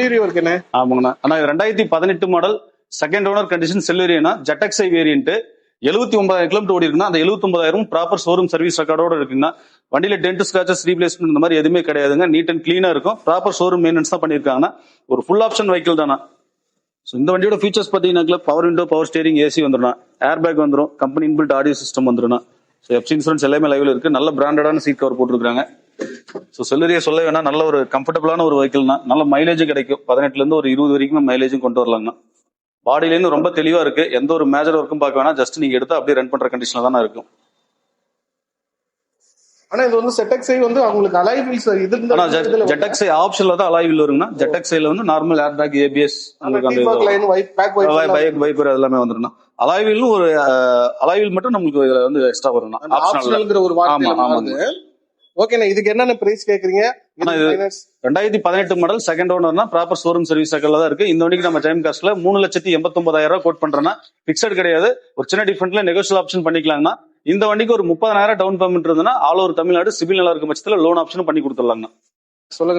இருக்குண்ணே. ஆமாங்கண்ணா. ஆனா 2018 மாடல் செகண்ட் ஓனர் கண்டிஷன் செல்வேரியனா ஜெட்டக்ஸை வேரியன்ட் 79,000 கிலோமீட்டர் ஓடி இருக்குன்னா அந்த 79,000 ப்ராப்பர் ஷோரூம் சர்வீஸ் ரெக்கார்டோட இருக்குன்னா வண்டியில டென்ட் ஸ்கிராச்சஸ் ரீப்ளேஸ்மெண்ட் இந்த மாதிரி எதுவுமே கிடையாதுங்க. நீட் அண்ட் கிளீனா இருக்கும். ப்ராப்பர் ஷோரூம் மெயின்டெனன்ஸ் தான் பண்ணிருக்காங்கன்னா ஒரு ஃபுல் ஆப்ஷன் வெஹிக்கிள் தானா. இந்த வண்டியோட ஃபீச்சர்ஸ் பாத்தீங்கன்னா power window, power steering, AC வந்துடும், ஏர் பேக் வந்துடும், கம்பெனி இன்பில்ட் ஆடியோ சிஸ்டம் வந்துடும். எஃப்சி இன்சூரன்ஸ் எல்லாமே லைவ்ல இருக்கு. நல்ல பிராண்டடான சீட் கவர் போட்டுருக்காங்க. செல்லுரியா சொல்ல வேணா நல்ல ஒரு கம்ஃபர்டபுளான ஒரு வெஹிக்கிள்னா நல்ல மைலேஜ் கிடைக்கும். 18ல இருந்து ஒரு 20 வரைக்கும் மைலேஜும் கொண்டு வரலாங்கண்ணா. பாடியில இருந்து ரொம்ப தெளிவா இருக்கு. எந்த ஒரு மேஜர் ஒர்க்கும் பார்க்க வேணா, ஜஸ்ட் நீங்க எடுத்து அப்படியே ரன் பண்ற கண்டிஷன்ல தானே இருக்கும். ஆனா இது வந்து ZXi வந்து அவங்களுக்கு அலாய் வீல்ஸ் இது ZXi ஆப்ஷன்ல தான் அலாய் வீல் வருங்கண்ணா. ZXiல வந்து normal airbag, ABS wiper எல்லாமே வந்துருண்ணா. அலாய் வீலும் ஒரு அலாய் வீல் மட்டும் நமக்கு இதுல வந்து எக்ஸ்ட்ரா வரும்ண்ணா. ஆப்ஷனல்ங்கிற ஒரு வார்த்தை. ஓகேண்ணா, இதுக்கு என்னென்ன பிரைஸ் கேக்குறீங்க? 2018 மாடல் செகண்ட் ஓனர்னா ப்ராப்பர் ஷோரூம் சர்வீஸ் ரெக்கார்ட்ல தான் இருக்கு. இந்த வண்டிக்கு நம்ம டைம் காஸ்ட்ல 3,89,000 கோட் பண்றோம்னா பிக்சட் கிடையாது. ஒரு சின்ன டிஃபரெண்ட்ல நெகோஷியல் ஆப்ஷன் பண்ணிக்கலாம்னா இந்த வண்டிக்கு ஒரு 30,000 டவுன் பேமெண்ட் இருந்ததுன்னா ஆல் ஓவர் தமிழ்நாடு சிபில் நல்லா இருக்கும் பட்சத்துல லோன் ஆப்ஷனும் பண்ணி கொடுத்துடலாங்கண்ணா. சொல்லுங்க.